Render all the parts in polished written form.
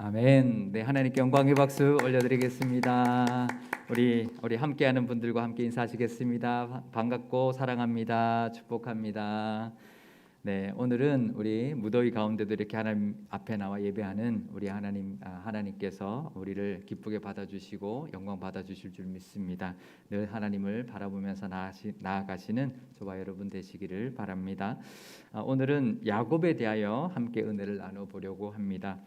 아멘. 네, 하나님께 영광의 박수 올려드리겠습니다. 우리 함께하는 분들과 함께 인사하시겠습니다. 반갑고 사랑합니다. 축복합니다. 네, 오늘은 우리 무더위 가운데도 이렇게 하나님 앞에 나와 예배하는 우리 하나님께서 우리를 기쁘게 받아주시고 영광 받아주실 줄 믿습니다. 늘 하나님을 바라보면서 나아가시는 저와 여러분 되시기를 바랍니다. 오늘은 야곱에 대하여 함께 은혜를 나눠보려고 합니다.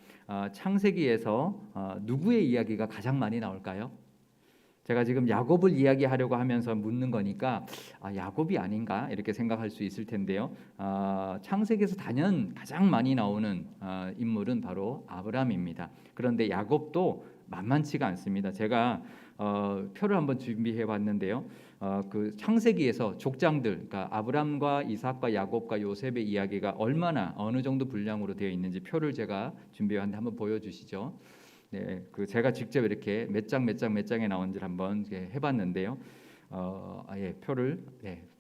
창세기에서 누구의 이야기가 가장 많이 나올까요? 제가 지금 야곱을 이야기하려고 하면서 묻는 거니까 야곱이 아닌가 이렇게 생각할 수 있을 텐데요. 창세기에서 단연 가장 많이 나오는 인물은 바로 아브라함입니다. 그런데 야곱도 만만치가 않습니다. 제가 표를 한번 준비해 봤는데요. 그 창세기에서 족장들, 그러니까 아브라함과 이삭과 야곱과 요셉의 이야기가 얼마나 어느 정도 분량으로 되어 있는지 표를 제가 준비했는데 한번 보여주시죠. 네, 그 제가 직접 이렇게 몇 장에 나온지를 한번 해봤는데요. 표를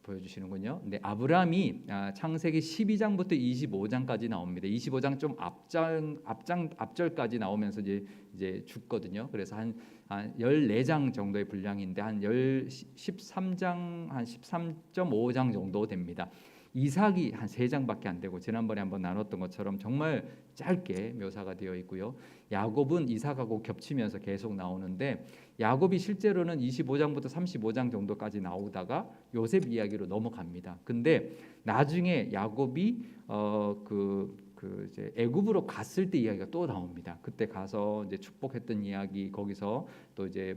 보여주시는군요. 네, 아브라함이 창세기 12장부터 25장까지 나옵니다. 25장 좀 앞절까지 나오면서 이제 죽거든요. 그래서 한 14장 정도의 분량인데 한 13장 한 13.5장 정도 됩니다. 이삭이 한 3장밖에 안 되고 지난번에 한번 나눴던 것처럼 정말 짧게 묘사가 되어 있고요. 야곱은 이삭하고 겹치면서 계속 나오는데 야곱이 실제로는 25장부터 35장 정도까지 나오다가 요셉 이야기로 넘어갑니다. 근데 나중에 야곱이 이제 애굽으로 갔을 때 이야기가 또 나옵니다. 그때 가서 이제 축복했던 이야기, 거기서 또 이제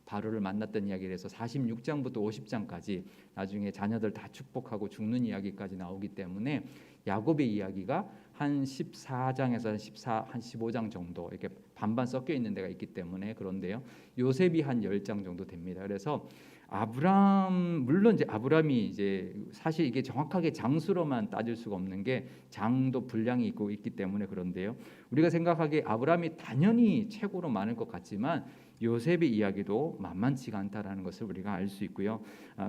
바로를 만났던 이야기를 해서 46장부터 50장까지 나중에 자녀들 다 축복하고 죽는 이야기까지 나오기 때문에 야곱의 이야기가 한 14장에서 한 15장 정도 이렇게 반반 섞여 있는 데가 있기 때문에 그런데요. 요셉이 한 10장 정도 됩니다. 그래서 물론 이제 아브라함이 이제 사실 이게 정확하게 장수로만 따질 수가 없는 게 장도 분량이 있기 때문에 그런데요. 우리가 생각하기에 아브라함이 당연히 최고로 많을 것 같지만 요셉의 이야기도 만만치가 않다라는 것을 우리가 알 수 있고요.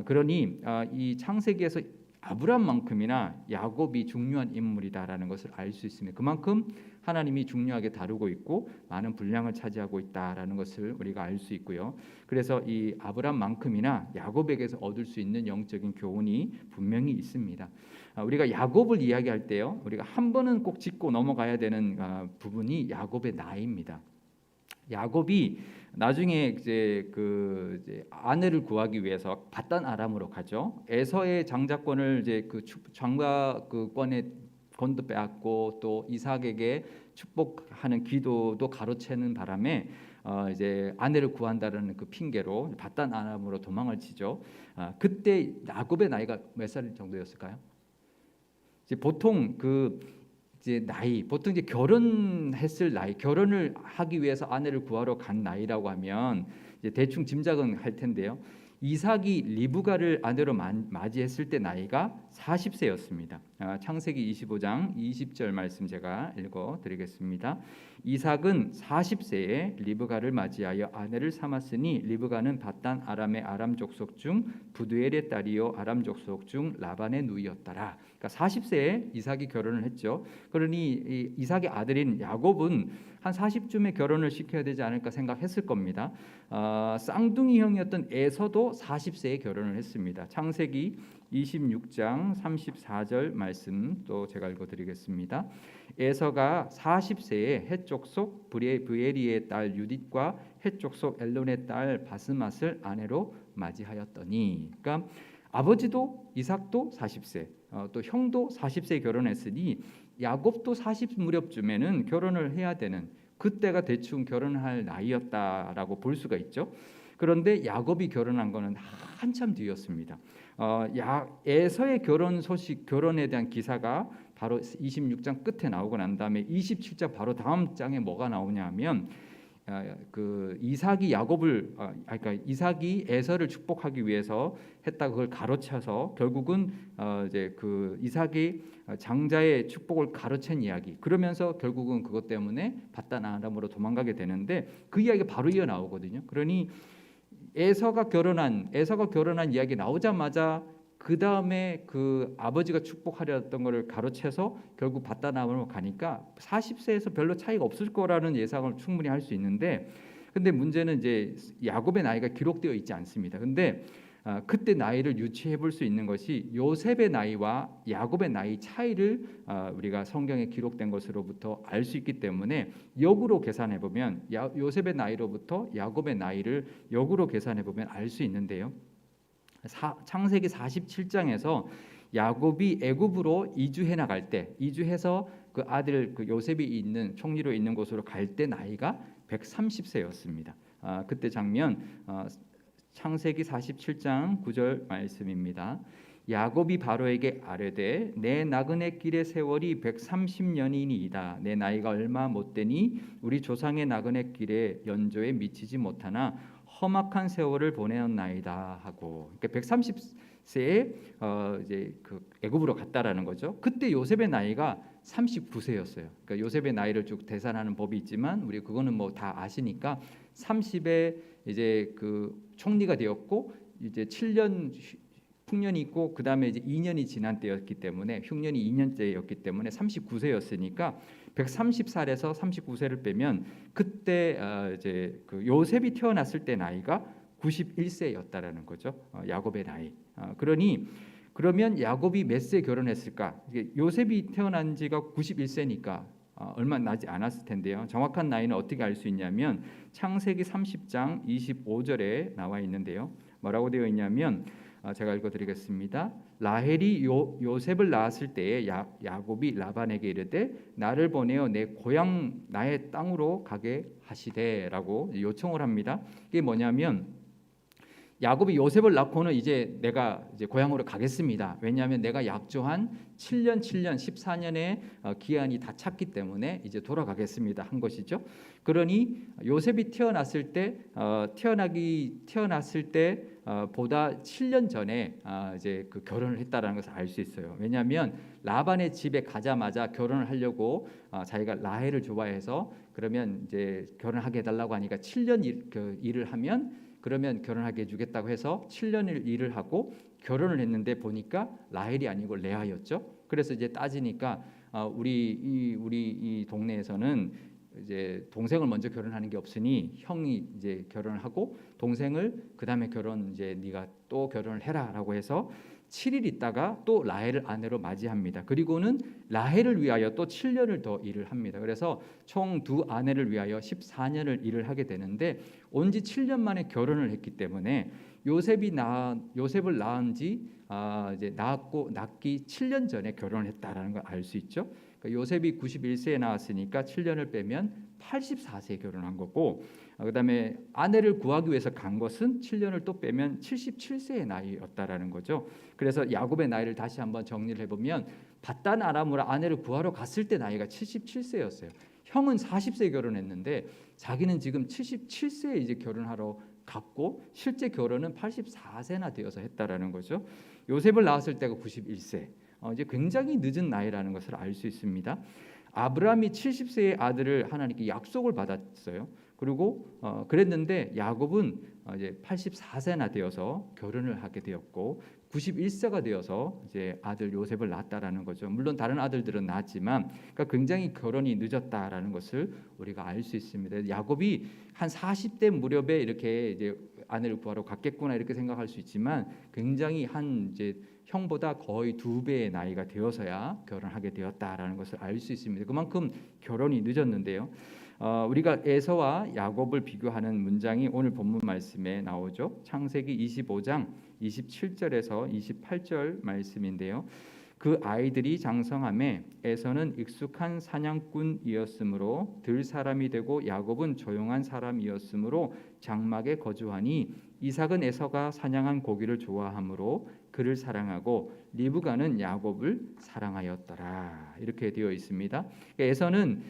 그러니 이 창세기에서 아브라함만큼이나 야곱이 중요한 인물이다라는 것을 알 수 있습니다. 그만큼 하나님이 중요하게 다루고 있고 많은 분량을 차지하고 있다라는 것을 우리가 알 수 있고요. 그래서 이 아브라함만큼이나 야곱에게서 얻을 수 있는 영적인 교훈이 분명히 있습니다. 우리가 야곱을 이야기할 때요, 우리가 한 번은 꼭 짚고 넘어가야 되는 부분이 야곱의 나이입니다. 야곱이 나중에 이제 아내를 구하기 위해서 밧단 아람으로 가죠. 에서의 장자권을 이제 장가권에 건도 빼앗고 또 이삭에게 축복하는 기도도 가로채는 바람에 이제 아내를 구한다는 그 핑계로 밧단 아람으로 도망을 치죠. 그때 야곱의 나이가 몇 살 정도였을까요? 이제 보통 보통 이제 결혼했을 나이, 결혼을 하기 위해서 아내를 구하러 간 나이라고 하면 이제 대충 짐작은 할 텐데요. 이삭이 리브가를 아내로 맞이했을 때 나이가 40세였습니다. 창세기 25장 20절 말씀 제가 읽어드리겠습니다. 이삭은 40세에 리브가를 맞이하여 아내를 삼았으니 리브가는 밧단 아람의 아람 족속 중 부두엘의 딸이요 아람 족속 중 라반의 누이였더라. 그러니까 40세에 이삭이 결혼을 했죠. 그러니 이삭의 아들인 야곱은 한 40쯤에 결혼을 시켜야 되지 않을까 생각했을 겁니다. 쌍둥이 형이었던 에서도 40세에 결혼을 했습니다. 창세기 26장 34절 말씀 또 제가 읽어드리겠습니다. 에서가 40세에 헷 족속 브에리의 딸 유딧과 헷 족속 엘론의 딸 바스맛을 아내로 맞이하였더니, 그러니까 아버지도 이삭도 40세, 또 형도 40세에 결혼했으니 야곱도 40 무렵쯤에는 결혼을 해야 되는, 그때가 대충 결혼할 나이였다라고 볼 수가 있죠. 그런데 야곱이 결혼한 것은 한참 뒤였습니다. 에서의 결혼에 대한 기사가 바로 26장 끝에 나오고 난 다음에 27장 바로 다음 장에 뭐가 나오냐면 이삭이 에서를 축복하기 위해서 했다 그걸 가로쳐서 결국은 이제 이삭이 장자의 축복을 가로챈 이야기, 그러면서 결국은 그것 때문에 밧단 아람으로 도망가게 되는데 그 이야기가 바로 이어 나오거든요. 그러니 에서가 결혼한 이야기 나오자마자 그 다음에 그 아버지가 축복하려 했던 거를 가로채서 결국 받다 남으로 가니까 40세에서 별로 차이가 없을 거라는 예상을 충분히 할 수 있는데, 근데 문제는 이제 야곱의 나이가 기록되어 있지 않습니다. 근데 그때 나이를 유추해 볼 수 있는 것이 요셉의 나이와 야곱의 나이 차이를 우리가 성경에 기록된 것으로부터 알 수 있기 때문에 역으로 계산해 보면 요셉의 나이로부터 야곱의 나이를 역으로 계산해 보면 알 수 있는데요. 창세기 47장에서 야곱이 애굽으로 이주해 나갈 때, 이주해서 그 아들 그 요셉이 있는 총리로 있는 곳으로 갈 때 나이가 130세였습니다. 그때 장면 창세기 47장 9절 말씀입니다. 야곱이 바로에게 아뢰되 내 나그네 길의 세월이 130년이니이다. 내 나이가 얼마 못되니 우리 조상의 나그네 길의 연조에 미치지 못하나 험악한 세월을 보내었나이다 하고, 그러니까 130세에 이제 그 애굽으로 갔다라는 거죠. 그때 요셉의 나이가 39세였어요. 그러니까 요셉의 나이를 쭉 계산하는 법이 있지만 우리 그거는 뭐 다 아시니까 30에 이제 그 총리가 되었고 이제 7년 흉년이 있고 그 다음에 이제 2년이 지난 때였기 때문에 흉년이 2년째였기 때문에 39세였으니까 130살에서 39세를 빼면 그때 이제 그 요셉이 태어났을 때 나이가 91세였다라는 거죠. 야곱의 나이. 그러면 야곱이 몇 세 결혼했을까? 요셉이 태어난 지가 91세니까 얼마 나지 않았을 텐데요. 정확한 나이는 어떻게 알 수 있냐면 창세기 30장 25절에 나와 있는데요. 뭐라고 되어 있냐면 제가 읽어드리겠습니다. 라헬이 요셉을 낳았을 때에 야곱이 라반에게 이르되 나를 보내어 내 고향 나의 땅으로 가게 하시되라고 요청을 합니다. 이게 뭐냐면 야곱이 요셉을 낳고는 이제 내가 이제 고향으로 가겠습니다. 왜냐하면 내가 약조한 7년 14년의 기한이 다 찼기 때문에 이제 돌아가겠습니다 한 것이죠. 그러니 요셉이 태어났을 때 보다 7년 전에 이제 그 결혼을 했다라는 것을 알 수 있어요. 왜냐하면 라반의 집에 가자마자 결혼을 하려고 자기가 라헬을 좋아해서 그러면 이제 결혼하게 해달라고 하니까 7년 일을 하면 그러면 결혼하게 해주겠다고 해서 7년을 일을 하고 결혼을 했는데 보니까 라헬이 아니고 레아였죠. 그래서 이제 따지니까 우리 이 동네에서는 이제 동생을 먼저 결혼하는 게 없으니 형이 이제 결혼을 하고 동생을 그 다음에 이제 네가 또 결혼을 해라라고 해서 7일 있다가 또 라헬을 아내로 맞이합니다. 그리고는 라헬을 위하여 또 7년을 더 일을 합니다. 그래서 총 두 아내를 위하여 14년을 일을 하게 되는데 온 지 7년 만에 결혼을 했기 때문에 요셉을 낳은 지 이제 낳기 7년 전에 결혼을 했다라는 걸 알 수 있죠. 그러니까 요셉이 91세에 나왔으니까 7년을 빼면 84세에 결혼한 거고, 그다음에 아내를 구하기 위해서 간 것은 7년을 또 빼면 77세의 나이였다라는 거죠. 그래서 야곱의 나이를 다시 한번 정리를 해보면 바단 아람으로 아내를 구하러 갔을 때 나이가 77세였어요. 형은 40세에 결혼했는데 자기는 지금 77세에 이제 결혼하러 갔고 실제 결혼은 84세나 되어서 했다라는 거죠. 요셉을 낳았을 때가 91세. 이제 굉장히 늦은 나이라는 것을 알 수 있습니다. 아브라함이 70세의 아들을 하나님께 약속을 받았어요. 그리고 그랬는데 야곱은 이제 84세나 되어서 결혼을 하게 되었고 91세가 되어서 이제 아들 요셉을 낳았다라는 거죠. 물론 다른 아들들은 낳았지만 그러니까 굉장히 결혼이 늦었다라는 것을 우리가 알 수 있습니다. 야곱이 한 40대 무렵에 이렇게 이제 아내를 구하러 갔겠구나 이렇게 생각할 수 있지만 굉장히 이제 형보다 거의 2배의 나이가 되어서야 결혼하게 되었다라는 것을 알 수 있습니다. 그만큼 결혼이 늦었는데요. 우리가 에서와 야곱을 비교하는 문장이 오늘 본문 말씀에 나오죠. 창세기 25장 27절에서 28절 말씀인데요. 그 아이들이 장성함에 에서는 익숙한 사냥꾼이었으므로 들 사람이 되고 야곱은 조용한 사람이었으므로 장막에 거주하니 이삭은 에서가 사냥한 고기를 좋아하므로 그를 사랑하고 리브가는 야곱을 사랑하였더라. 이렇게 되어 있습니다. 에서는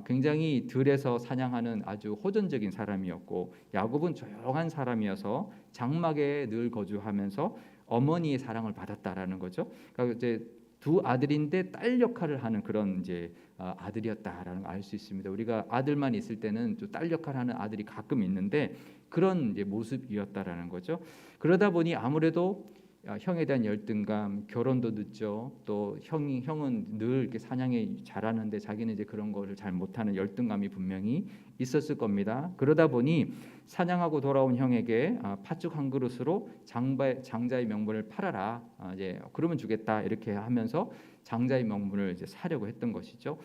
굉장히 들에서 사냥하는 아주 호전적인 사람이었고 야곱은 조용한 사람이어서 장막에 늘 거주하면서 어머니의 사랑을 받았다라는 거죠. 그러니까 이제 두 아들인데 딸 역할을 하는 그런 이제 아들이었다라는 걸 알 수 있습니다. 우리가 아들만 있을 때는 또 딸 역할하는 아들이 가끔 있는데 그런 이제 모습이었다라는 거죠. 그러다 보니 아무래도 형에 대한 열등감, 결혼도 늦죠. 또 형은 늘 이렇게 사냥에 잘하는데 자기는 이제 그런 거를 잘 못하는 열등감이 분명히 있었을 겁니다. 그러다 보니 사냥하고 돌아온 형에게 팥죽 한 그릇으로 장자의 명분을 팔아라. 이제 그러면 주겠다 이렇게 하면서 장자의 명분을 이제 사려고 했던 것이죠.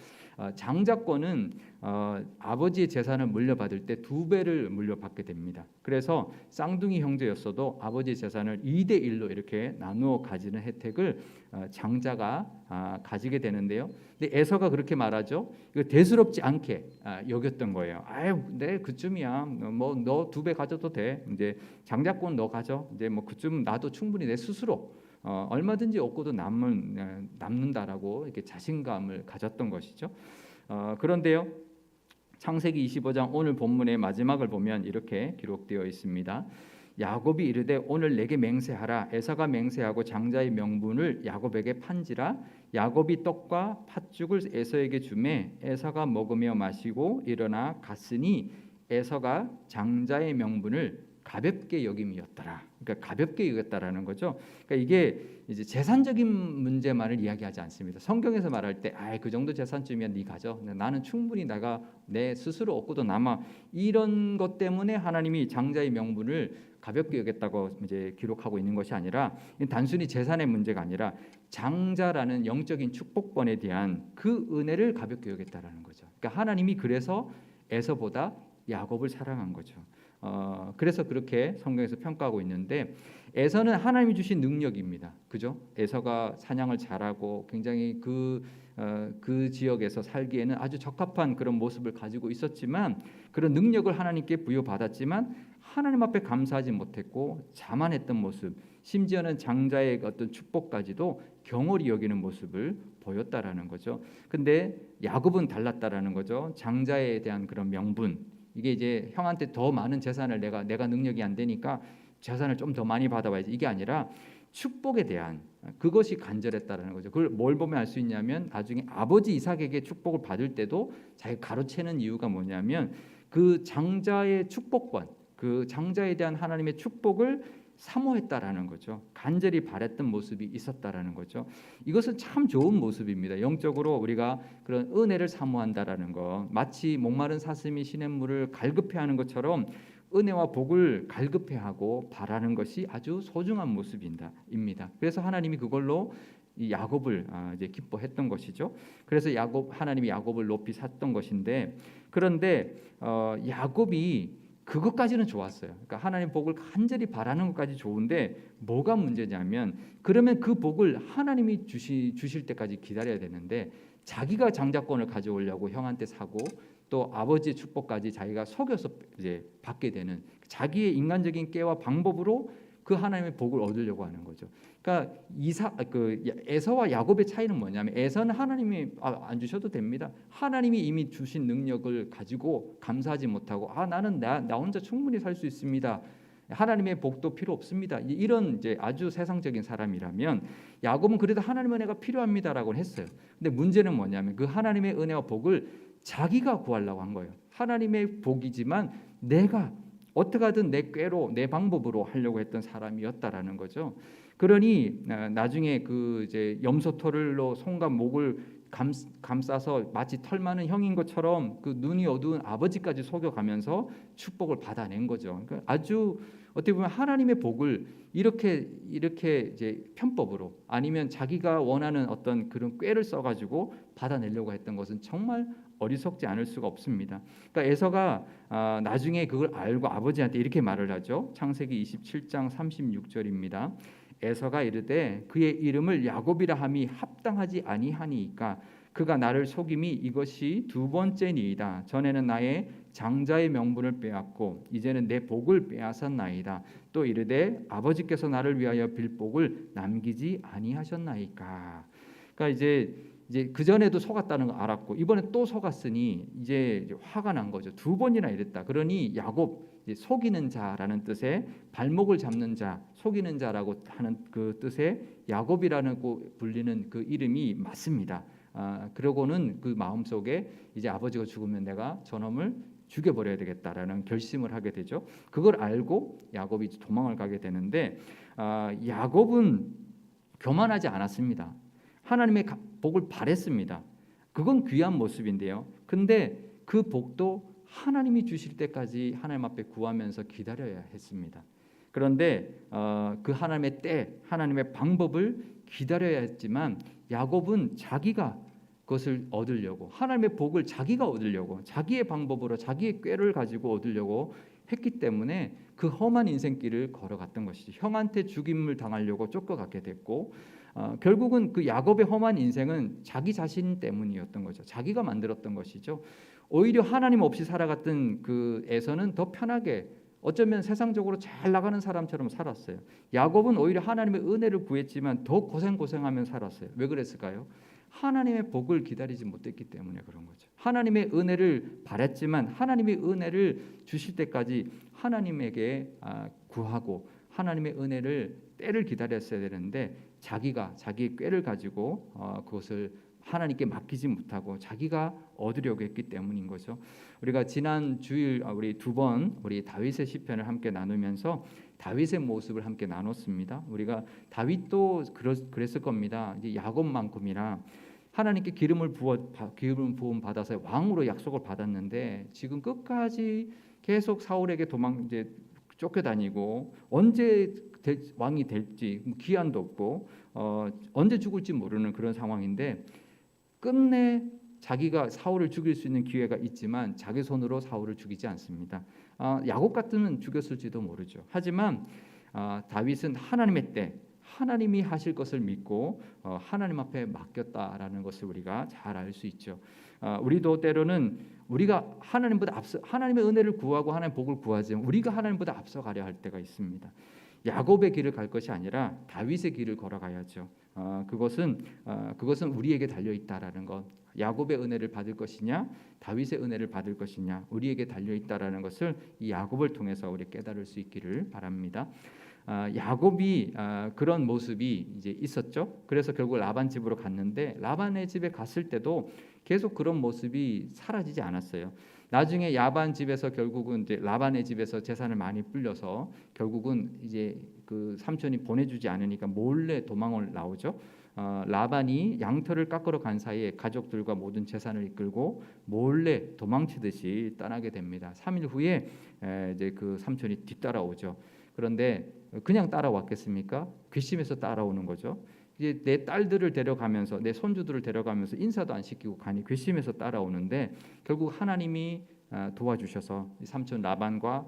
장자권은 아버지의 재산을 물려받을 때 2배를 물려받게 됩니다. 그래서 쌍둥이 형제였어도 아버지의 재산을 2대 1로 이렇게 나누어 가지는 혜택을 장자가 가지게 되는데요. 근데 에서가 그렇게 말하죠. 이거 대수롭지 않게 여겼던 거예요. 아유, 내 그쯤이야. 뭐 너 2배 가져도 돼. 이제 장자권 너 가져. 이제 뭐 그쯤 나도 충분히 내 스스로 얼마든지 얻고도 남는다라고 이렇게 자신감을 가졌던 것이죠. 그런데요, 창세기 25장 오늘 본문의 마지막을 보면 이렇게 기록되어 있습니다. 야곱이 이르되 오늘 내게 맹세하라. 에사가 맹세하고 장자의 명분을 야곱에게 판지라. 야곱이 떡과 팥죽을 에서에게 주매 에사가 먹으며 마시고 일어나 갔으니 에서가 장자의 명분을 가볍게 여김이었더라. 그러니까 가볍게 여겼다라는 거죠. 그러니까 이게 이제 재산적인 문제만을 이야기하지 않습니다. 성경에서 말할 때, 그 정도 재산쯤이면 네 가져. 나는 충분히 내가 내 스스로 얻고도 남아. 이런 것 때문에 하나님이 장자의 명분을 가볍게 여겼다고 이제 기록하고 있는 것이 아니라 단순히 재산의 문제가 아니라 장자라는 영적인 축복권에 대한 그 은혜를 가볍게 여겼다라는 거죠. 그러니까 하나님이 그래서 에서보다 야곱을 사랑한 거죠. 그래서 그렇게 성경에서 평가하고 있는데 에서는 하나님이 주신 능력입니다. 그죠? 에서가 사냥을 잘하고 굉장히 그 지역에서 살기에는 아주 적합한 그런 모습을 가지고 있었지만 그런 능력을 하나님께 부여받았지만 하나님 앞에 감사하지 못했고 자만했던 모습, 심지어는 장자의 어떤 축복까지도 경홀히 여기는 모습을 보였다라는 거죠. 근데 야곱은 달랐다라는 거죠. 장자에 대한 그런 명분, 이게 이제 형한테 더 많은 재산을 내가 능력이 안 되니까 재산을 좀 더 많이 받아봐야지, 이게 아니라 축복에 대한 그것이 간절했다라는 거죠. 그걸 뭘 보면 알 수 있냐면 나중에 아버지 이삭에게 축복을 받을 때도 자기가 가로채는 이유가 뭐냐면 그 장자의 축복권, 그 장자에 대한 하나님의 축복을 사모했다라는 거죠. 간절히 바랬던 모습이 있었다라는 거죠. 이것은 참 좋은 모습입니다. 영적으로 우리가 그런 은혜를 사모한다라는 거, 마치 목마른 사슴이 시냇물을 갈급해하는 것처럼 은혜와 복을 갈급해하고 바라는 것이 아주 소중한 모습입니다. 그래서 하나님이 그걸로 이 야곱을 이제 기뻐했던 것이죠. 그래서 하나님이 야곱을 높이 샀던 것인데, 그런데 야곱이 그것까지는 좋았어요. 그러니까 하나님 복을 간절히 바라는 것까지 좋은데 뭐가 문제냐면, 그러면 그 복을 하나님이 주실 때까지 기다려야 되는데 자기가 장자권을 가져오려고 형한테 사고 또 아버지의 축복까지 자기가 속여서 이제 받게 되는 자기의 인간적인 깨와 방법으로 그 하나님의 복을 얻으려고 하는 거죠. 그러니까 에서와 야곱의 차이는 뭐냐면, 에서는 하나님이 안 주셔도 됩니다. 하나님이 이미 주신 능력을 가지고 감사하지 못하고 나는 나 혼자 충분히 살 수 있습니다. 하나님의 복도 필요 없습니다. 이런 이제 아주 세상적인 사람이라면, 야곱은 그래도 하나님의 은혜가 필요합니다라고 했어요. 근데 문제는 뭐냐면 그 하나님의 은혜와 복을 자기가 구하려고 한 거예요. 하나님의 복이지만 내가 어떻게 하든 내 꾀로 내 방법으로 하려고 했던 사람이었다라는 거죠. 그러니 나중에 그 이제 염소털로 손과 목을 감싸서 마치 털 많은 형인 것처럼 그 눈이 어두운 아버지까지 속여가면서 축복을 받아낸 거죠. 그러니까 아주 어떻게 보면 하나님의 복을 이렇게 이제 편법으로 아니면 자기가 원하는 어떤 그런 꾀를 써가지고 받아내려고 했던 것은 정말 어리석지 않을 수가 없습니다. 그러니까 에서가 나중에 그걸 알고 아버지한테 이렇게 말을 하죠. 창세기 27장 36절입니다. 에서가 이르되 그의 이름을 야곱이라 함이 합당하지 아니하니이까 그가 나를 속임이 이것이 2번째니이다. 전에는 나의 장자의 명분을 빼앗고 이제는 내 복을 빼앗았나이다. 또 이르되 아버지께서 나를 위하여 빌 복을 남기지 아니하셨나이까. 그러니까 이제 그 전에도 속았다는 거 알았고 이번에 또 속았으니 이제 화가 난 거죠. 2번이나 이랬다. 그러니 야곱, 속이는 자라는 뜻의 발목을 잡는 자, 속이는 자라고 하는 그 뜻의 야곱이라고 불리는 그 이름이 맞습니다. 그러고는 그 마음속에 이제 아버지가 죽으면 내가 저놈을 죽여버려야 되겠다라는 결심을 하게 되죠. 그걸 알고 야곱이 도망을 가게 되는데 야곱은 교만하지 않았습니다. 하나님의 복을 바랬습니다. 그건 귀한 모습인데요. 근데 그 복도 하나님이 주실 때까지 하나님 앞에 구하면서 기다려야 했습니다. 그런데 그 하나님의 때, 하나님의 방법을 기다려야 했지만 야곱은 자기가 그것을 얻으려고, 하나님의 복을 자기가 얻으려고, 자기의 방법으로 자기의 꾀를 가지고 얻으려고 했기 때문에 그 험한 인생길을 걸어갔던 것이죠. 형한테 죽임을 당하려고 쫓겨가게 됐고 결국은 그 야곱의 험한 인생은 자기 자신 때문이었던 거죠. 자기가 만들었던 것이죠. 오히려 하나님 없이 살아갔던 그 에서는 더 편하게, 어쩌면 세상적으로 잘 나가는 사람처럼 살았어요. 야곱은 오히려 하나님의 은혜를 구했지만 더 고생하며 살았어요. 왜 그랬을까요? 하나님의 복을 기다리지 못했기 때문에 그런 거죠. 하나님의 은혜를 바랬지만 하나님의 은혜를 주실 때까지 하나님에게 구하고 하나님의 은혜를 때를 기다렸어야 되는데 자기가 자기의 꾀를 가지고 그것을 하나님께 맡기지 못하고 자기가 얻으려고 했기 때문인 거죠. 우리가 지난 주일 우리 두 번 우리 다윗의 시편을 함께 나누면서 다윗의 모습을 함께 나눴습니다. 우리가 다윗도 그랬을 겁니다. 이제 야곱만큼이나 하나님께 기름 부음 받아서 왕으로 약속을 받았는데 지금 끝까지 계속 사울에게 이제 쫓겨다니고 언제 왕이 될지 기한도 없고 언제 죽을지 모르는 그런 상황인데 끝내 자기가 사울을 죽일 수 있는 기회가 있지만 자기 손으로 사울을 죽이지 않습니다. 야곱 같으면 죽였을지도 모르죠. 하지만 다윗은 하나님의 때 하나님이 하실 것을 믿고 하나님 앞에 맡겼다라는 것을 우리가 잘 알 수 있죠. 우리도 때로는 우리가 하나님보다 앞서 하나님의 은혜를 구하고 하나님의 복을 구하지만 우리가 하나님보다 앞서가려 할 때가 있습니다. 야곱의 길을 갈 것이 아니라 다윗의 길을 걸어가야죠. 그것은 우리에게 달려 있다라는 것. 야곱의 은혜를 받을 것이냐, 다윗의 은혜를 받을 것이냐, 우리에게 달려 있다라는 것을 이 야곱을 통해서 우리 깨달을 수 있기를 바랍니다. 야곱이 그런 모습이 이제 있었죠. 그래서 결국 라반 집으로 갔는데 라반의 집에 갔을 때도 계속 그런 모습이 사라지지 않았어요. 나중에 야반 집에서 결국은 이제 라반의 집에서 재산을 많이 불려서 결국은 이제 그 삼촌이 보내주지 않으니까 몰래 도망을 나오죠. 라반이 양털을 깎으러 간 사이에 가족들과 모든 재산을 이끌고 몰래 도망치듯이 떠나게 됩니다. 3일 후에 이제 그 삼촌이 뒤따라오죠. 그런데 그냥 따라왔겠습니까? 괘씸해서 따라오는 거죠. 이제 내 딸들을 데려가면서 내 손주들을 데려가면서 인사도 안 시키고 가니 괘씸해서 따라오는데 결국 하나님이 도와주셔서 삼촌 라반과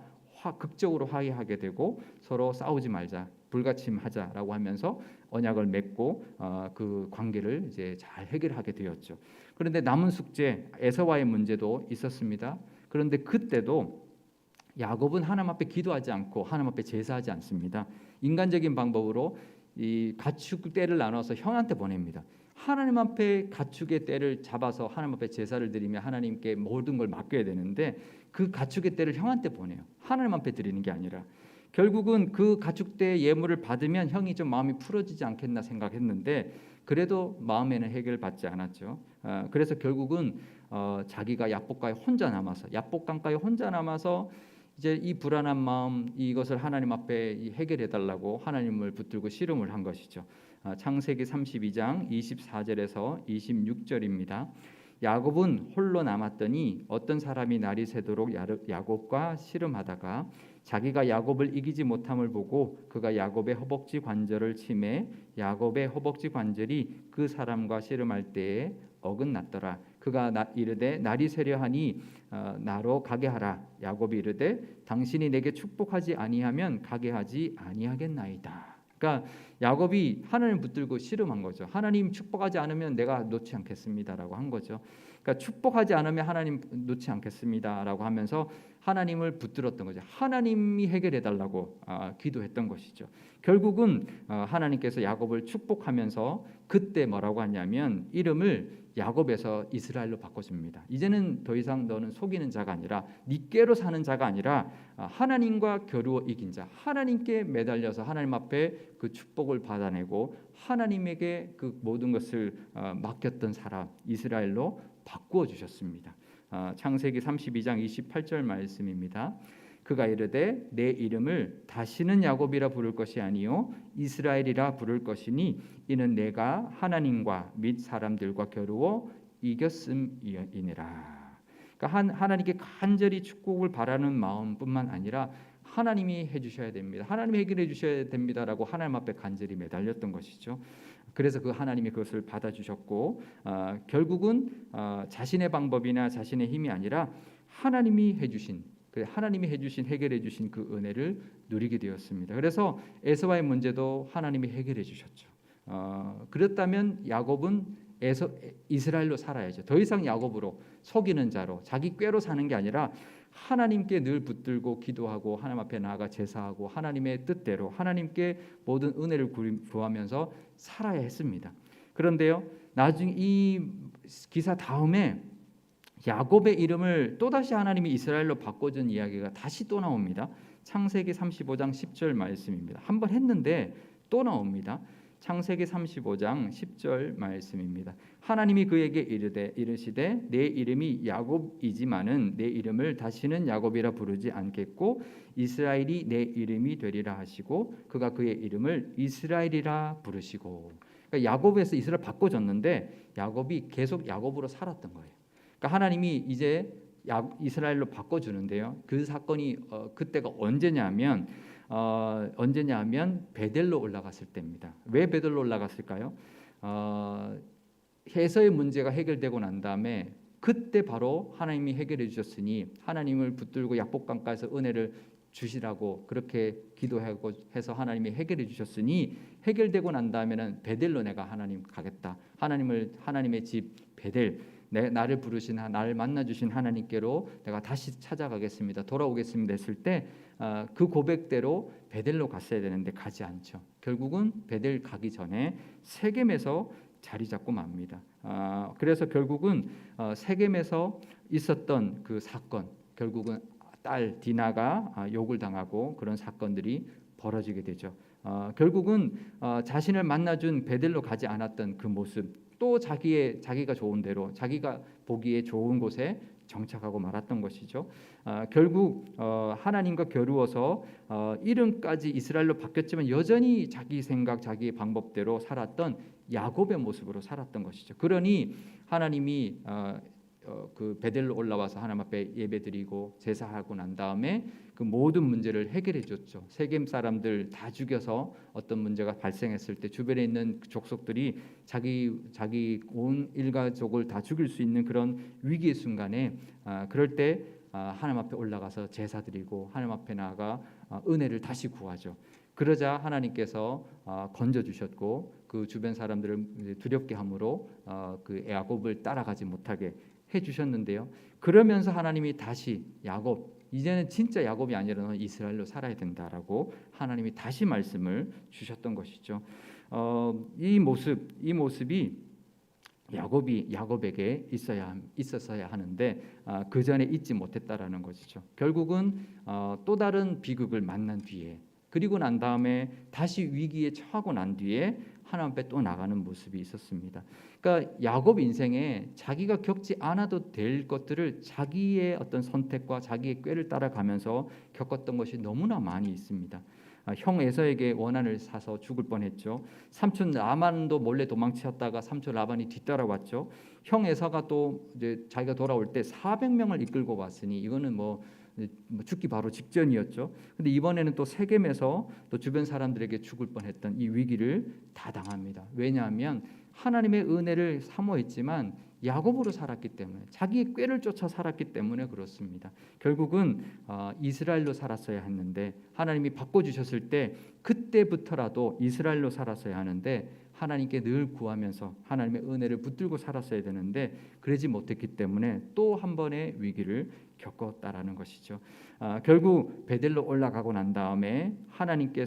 극적으로 화해하게 되고 서로 싸우지 말자, 불가침하자라고 하면서 언약을 맺고 그 관계를 이제 잘 해결하게 되었죠. 그런데 남은 숙제 에서와의 문제도 있었습니다. 그런데 그때도 야곱은 하나님 앞에 기도하지 않고 하나님 앞에 제사하지 않습니다. 인간적인 방법으로 이 가축 떼를 나눠서 형한테 보냅니다. 하나님 앞에 가축의 떼를 잡아서 하나님 앞에 제사를 드리며 하나님께 모든 걸 맡겨야 되는데 그 가축의 떼를 형한테 보내요. 하나님 앞에 드리는 게 아니라 결국은 그 가축 떼 예물을 받으면 형이 좀 마음이 풀어지지 않겠나 생각했는데 그래도 마음에는 해결받지 않았죠. 그래서 결국은 자기가 야복강가에 혼자 남아서 이제 이 불안한 마음 이것을 하나님 앞에 해결해 달라고 하나님을 붙들고 씨름을 한 것이죠. 창세기 32장 24절에서 26절입니다. 야곱은 홀로 남았더니 어떤 사람이 날이 새도록 야곱과 씨름하다가 자기가 야곱을 이기지 못함을 보고 그가 야곱의 허벅지 관절을 치매 야곱의 허벅지 관절이 그 사람과 씨름할 때에 어긋났더라. 그가 이르되 날이 새려하니 나로 가게 하라. 야곱이 이르되 당신이 내게 축복하지 아니하면 가게 하지 아니하겠나이다. 그러니까 야곱이 하나님을 붙들고 씨름한 거죠. 하나님 축복하지 않으면 내가 놓지 않겠습니다라고 한 거죠. 그러니까 축복하지 않으면 하나님 놓지 않겠습니다라고 하면서 하나님을 붙들었던 거죠. 하나님이 해결해 달라고 기도했던 것이죠. 결국은 하나님께서 야곱을 축복하면서 그때 뭐라고 하냐면 이름을 야곱에서 이스라엘로 바꿔줍니다. 이제는 더 이상 너는 속이는 자가 아니라 닉게로 사는 자가 아니라 하나님과 겨루어 이긴 자, 하나님께 매달려서 하나님 앞에 그 축복을 받아내고 하나님에게 그 모든 것을 맡겼던 사람 이스라엘로 바꾸어 주셨습니다. 창세기 32장 28절 말씀입니다. 그가 이르되 내 이름을 다시는 야곱이라 부를 것이 아니요 이스라엘이라 부를 것이니 이는 내가 하나님과 및 사람들과 겨루어 이겼음이니라. 그러니까 하나님께 간절히 축복을 바라는 마음뿐만 아니라 하나님이 해주셔야 됩니다. 하나님이 해결해 주셔야 됩니다라고 하나님 앞에 간절히 매달렸던 것이죠. 그래서 그 하나님이 그것을 받아주셨고 결국은 자신의 방법이나 자신의 힘이 아니라 하나님이 해주신 해결해 주신 그 은혜를 누리게 되었습니다. 그래서 에서와의 문제도 하나님이 해결해 주셨죠. 그렇다면 야곱은 이스라엘로 살아야죠. 더 이상 야곱으로 속이는 자로 자기 꾀로 사는 게 아니라 하나님께 늘 붙들고 기도하고 하나님 앞에 나아가 제사하고 하나님의 뜻대로 하나님께 모든 은혜를 구하면서 살아야 했습니다. 그런데요, 나중에 이 기사 다음에 야곱의 이름을 또다시 하나님이 이스라엘로 바꿔준 이야기가 다시 또 나옵니다. 창세기 35장 10절 말씀입니다. 한번 했는데 또 나옵니다. 창세기 35장 10절 말씀입니다. 하나님이 그에게 이르시되 내 이름이 야곱이지만은 내 이름을 다시는 야곱이라 부르지 않겠고 이스라엘이 내 이름이 되리라 하시고 그가 그의 이름을 이스라엘이라 부르시고. 그러니까 야곱에서 이스라엘 바꿔줬는데 야곱이 계속 야곱으로 살았던 거예요. 그러니까 하나님이 이제 이스라엘로 바꿔주는데요. 그 사건이 그때가 언제냐면 베델로 올라갔을 때입니다. 왜 베델로 올라갔을까요? 해서의 문제가 해결되고 난 다음에 그때 바로 하나님이 해결해 주셨으니 하나님을 붙들고 약복강가에서 은혜를 주시라고 그렇게 기도하고 해서 하나님이 해결해 주셨으니 해결되고 난 다음에는 베델로 내가 하나님 가겠다. 하나님의 집 베델 나를 부르신 나를 만나 주신 하나님께로 내가 다시 찾아가겠습니다. 돌아오겠습니다 했을 때 그 고백대로 베델로 갔어야 되는데 가지 않죠. 결국은 베델 가기 전에 세겜에서 자리 잡고 맙니다. 그래서 결국은 세겜에서 있었던 그 사건, 결국은 딸 디나가 욕을 당하고 그런 사건들이 벌어지게 되죠. 결국은 자신을 만나준 베델로 가지 않았던 그 모습, 또 자기가 좋은 대로 자기가 보기에 좋은 곳에 정착하고 말았던 것이죠. 결국 하나님과 겨루어서 이름까지 이스라엘로 바뀌었지만 여전히 자기 생각, 자기 방법대로 살았던 야곱의 모습으로 살았던 것이죠. 그러니 하나님이 그 베델로 올라와서 하나님 앞에 예배드리고 제사하고 난 다음에 그 모든 문제를 해결해 줬죠. 세겜 사람들 다 죽여서 어떤 문제가 발생했을 때 주변에 있는 족속들이 자기 온 일가족을 다 죽일 수 있는 그런 위기의 순간에 그럴 때 하나님 앞에 올라가서 제사드리고 하나님 앞에 나아가 은혜를 다시 구하죠. 그러자 하나님께서 건져 주셨고 그 주변 사람들을 두렵게 함으로 그 야곱을 따라가지 못하게 해 주셨는데요. 그러면서 하나님이 다시 야곱, 이제는 진짜 야곱이 아니라 너는 이스라엘로 살아야 된다라고 하나님이 다시 말씀을 주셨던 것이죠. 이 모습이 야곱에게 있었어야 하는데 그 전에 잊지 못했다라는 것이죠. 결국은 또 다른 비극을 만난 뒤에 그리고 난 다음에 다시 위기에 처하고 난 뒤에 하나님 앞에 또 나가는 모습이 있었습니다. 그러니까 야곱 인생에 자기가 겪지 않아도 될 것들을 자기의 어떤 선택과 자기의 꾀를 따라가면서 겪었던 것이 너무나 많이 있습니다. 형 에서에게 원한을 사서 죽을 뻔했죠. 삼촌 라반도 몰래 도망쳤다가 삼촌 라반이 뒤따라왔죠. 형 에서가 또 이제 자기가 돌아올 때 400명을 이끌고 왔으니 이거는 뭐 죽기 바로 직전이었죠. 근데 이번에는 또 세겜에서 또 주변 사람들에게 죽을 뻔했던 이 위기를 다 당합니다. 왜냐하면 하나님의 은혜를 사모했지만 야곱으로 살았기 때문에 자기의 꾀를 쫓아 살았기 때문에 그렇습니다. 결국은 이스라엘로 살았어야 했는데 하나님이 바꿔주셨을 때 그때부터라도 이스라엘로 살았어야 하는데 하나님께 늘 구하면서 하나님의 은혜를 붙들고 살았어야 되는데 그러지 못했기 때문에 또 한 번의 위기를 겪었다라는 것이죠. 결국 베델로 올라가고 난 다음에 하나님께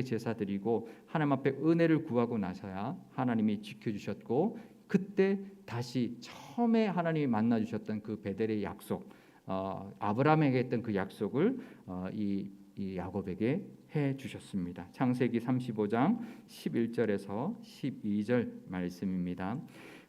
제사드리고 하나님 앞에 은혜를 구하고 나서야 하나님이 지켜주셨고 그때 다시 처음에 하나님이 만나 주셨던 그 베델의 약속, 아브라함에게 했던 그 약속을 이 야곱에게 해 주셨습니다. 창세기 35장 11절에서 12절 말씀입니다.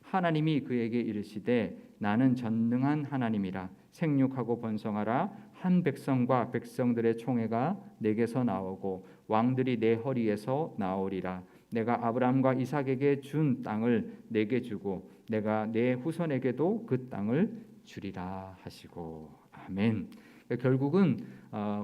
하나님이 그에게 이르시되 나는 전능한 하나님이라. 생육하고 번성하라. 한 백성과 백성들의 총회가 내게서 나오고 왕들이 내 허리에서 나오리라. 내가 아브라함과 이삭에게 준 땅을 내게 주고 내가 내 후손에게도 그 땅을 주리라 하시고. 아멘. 결국은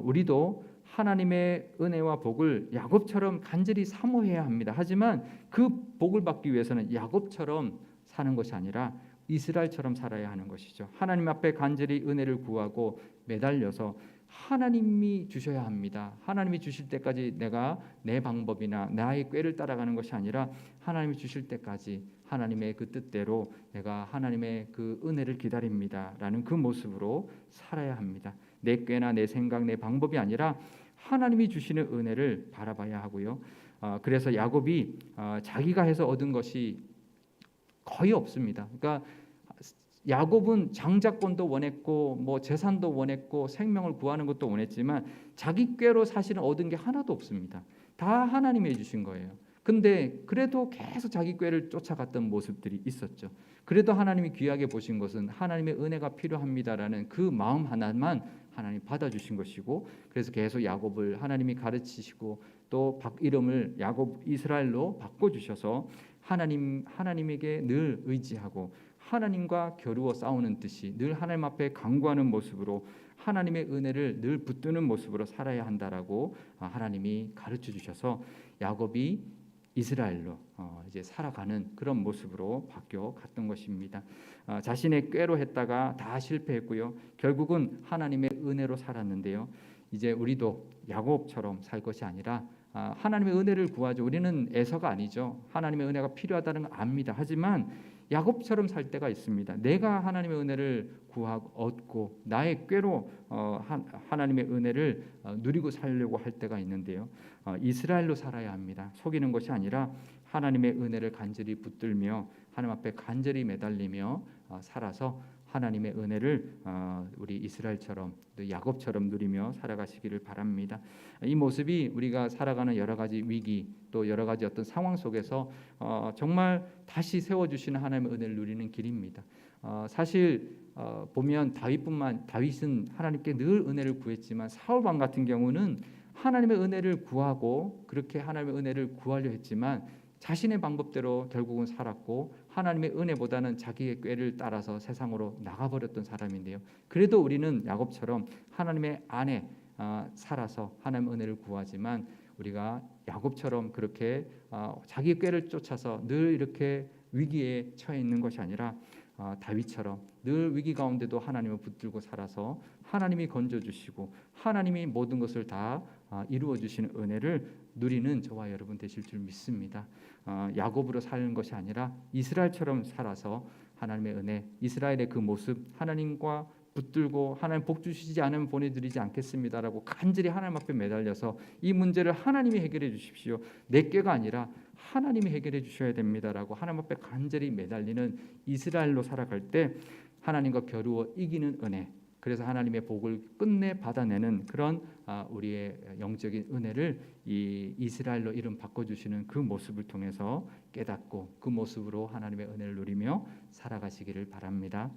우리도 하나님의 은혜와 복을 야곱처럼 간절히 사모해야 합니다. 하지만 그 복을 받기 위해서는 야곱처럼 사는 것이 아니라 이스라엘처럼 살아야 하는 것이죠. 하나님 앞에 간절히 은혜를 구하고 매달려서 하나님이 주셔야 합니다. 하나님이 주실 때까지 내가 내 방법이나 나의 꾀를 따라가는 것이 아니라 하나님이 주실 때까지 하나님의 그 뜻대로 내가 하나님의 그 은혜를 기다립니다라는 그 모습으로 살아야 합니다. 내 꾀나 내 생각, 내 방법이 아니라 하나님이 주시는 은혜를 바라봐야 하고요. 그래서 야곱이 자기가 해서 얻은 것이 거의 없습니다. 그러니까 야곱은 장자권도 원했고 뭐 재산도 원했고 생명을 구하는 것도 원했지만 자기 꾀로 사실은 얻은 게 하나도 없습니다. 다 하나님이 해주신 거예요. 근데 그래도 계속 자기 꾀를 쫓아갔던 모습들이 있었죠. 그래도 하나님이 귀하게 보신 것은 하나님의 은혜가 필요합니다라는 그 마음 하나만 하나님 받아주신 것이고, 그래서 계속 야곱을 하나님이 가르치시고 또 이름을 야곱 이스라엘로 바꿔주셔서 하나님에게 늘 의지하고 하나님과 겨루어 싸우는 듯이 늘 하나님 앞에 간구하는 모습으로 하나님의 은혜를 늘 붙드는 모습으로 살아야 한다라고 하나님이 가르쳐 주셔서 야곱이 이스라엘로 이제 살아가는 그런 모습으로 바뀌어 갔던 것입니다. 자신의 꾀로 했다가 다 실패했고요. 결국은 하나님의 은혜로 살았는데요. 이제 우리도 야곱처럼 살 것이 아니라 하나님의 은혜를 구하죠. 우리는 에서가 아니죠. 하나님의 은혜가 필요하다는 걸 압니다. 하지만 야곱처럼 살 때가 있습니다. 내가 하나님의 은혜를 구하고 얻고 나의 꾀로 하나님의 은혜를 누리고 살려고 할 때가 있는데요. 이스라엘로 살아야 합니다. 속이는 것이 아니라 하나님의 은혜를 간절히 붙들며 하나님 앞에 간절히 매달리며 살아서 하나님의 은혜를 우리 이스라엘처럼 또 야곱처럼 누리며 살아가시기를 바랍니다. 이 모습이 우리가 살아가는 여러 가지 위기 또 여러 가지 어떤 상황 속에서 정말 다시 세워주시는 하나님의 은혜를 누리는 길입니다. 사실 보면 다윗은 하나님께 늘 은혜를 구했지만 사울 왕 같은 경우는 하나님의 은혜를 구하고 그렇게 하나님의 은혜를 구하려 했지만 자신의 방법대로 결국은 살았고 하나님의 은혜보다는 자기의 꾀를 따라서 세상으로 나가버렸던 사람인데요. 그래도 우리는 야곱처럼 하나님의 안에 살아서 하나님의 은혜를 구하지만 우리가 야곱처럼 그렇게 자기 꾀를 쫓아서 늘 이렇게 위기에 처해 있는 것이 아니라 다윗처럼 늘 위기 가운데도 하나님을 붙들고 살아서 하나님이 건져주시고 하나님이 모든 것을 다 이루어 주시는 은혜를 누리는 저와 여러분 되실 줄 믿습니다. 야곱으로 사는 것이 아니라 이스라엘처럼 살아서 하나님의 은혜, 이스라엘의 그 모습, 하나님과 붙들고 하나님 복 주시지 않으면 보내드리지 않겠습니다라고 간절히 하나님 앞에 매달려서 이 문제를 하나님이 해결해 주십시오. 내 꾀가 아니라 하나님이 해결해 주셔야 됩니다라고 하나님 앞에 간절히 매달리는 이스라엘로 살아갈 때 하나님과 겨루어 이기는 은혜, 그래서 하나님의 복을 끝내 받아내는 그런 우리의 영적인 은혜를 이 이스라엘로 이름 바꿔주시는 그 모습을 통해서 깨닫고 그 모습으로 하나님의 은혜를 누리며 살아가시기를 바랍니다.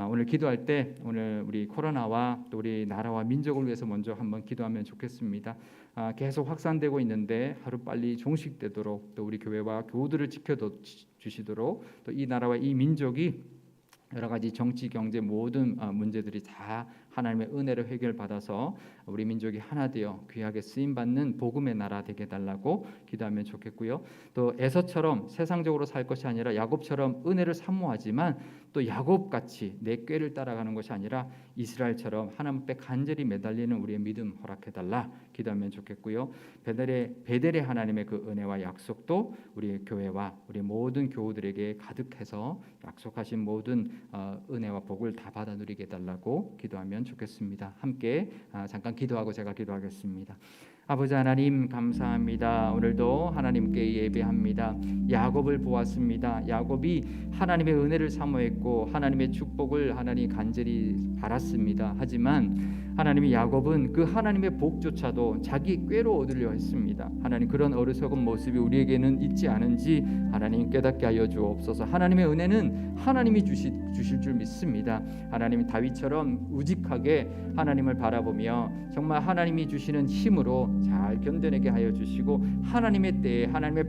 오늘 기도할 때 오늘 우리 코로나와 또 우리 나라와 민족을 위해서 먼저 한번 기도하면 좋겠습니다. 계속 확산되고 있는데 하루빨리 종식되도록 또 우리 교회와 교우들을 지켜주시도록 또 이 나라와 이 민족이 여러 가지 정치, 경제 모든 문제들이 다 하나님의 은혜를 해결받아서 우리 민족이 하나 되어 귀하게 쓰임받는 복음의 나라 되게 해달라고 기도하면 좋겠고요. 또 에서처럼 세상적으로 살 것이 아니라 야곱처럼 은혜를 사모하지만 또 야곱같이 내 꾀를 따라가는 것이 아니라 이스라엘처럼 하나님 앞에 간절히 매달리는 우리의 믿음 허락해달라 기도하면 좋겠고요. 베델의 하나님의 그 은혜와 약속도 우리 교회와 우리 모든 교우들에게 가득해서 약속하신 모든 은혜와 복을 다 받아 누리게 해달라고 기도하면 좋겠습니다. 함께 잠깐 기도하고 제가 기도하겠습니다. 아버지 하나님 감사합니다. 오늘도 하나님께 예배합니다. 야곱을 보았습니다. 야곱이 하나님의 은혜를 사모했고 하나님의 축복을 하나님 간절히 바랐습니다. 하지만 하나님이 야곱은 그 하나님의 복조차도 자기 꾀로 얻으려 했습니다. 하나님 그런 어리석은 모습이 우리에게는 있지 않은지 하나님 깨닫게 하여 주옵소서. 하나님의 은혜는 하나님이 주실 줄 믿습니다. 하나님이 다윗처럼 우직하게 하나님을 바라보며 정말 하나님이 주시는 힘으로 잘 견뎌내게 하여 주시고 하나님의 때에 하나님의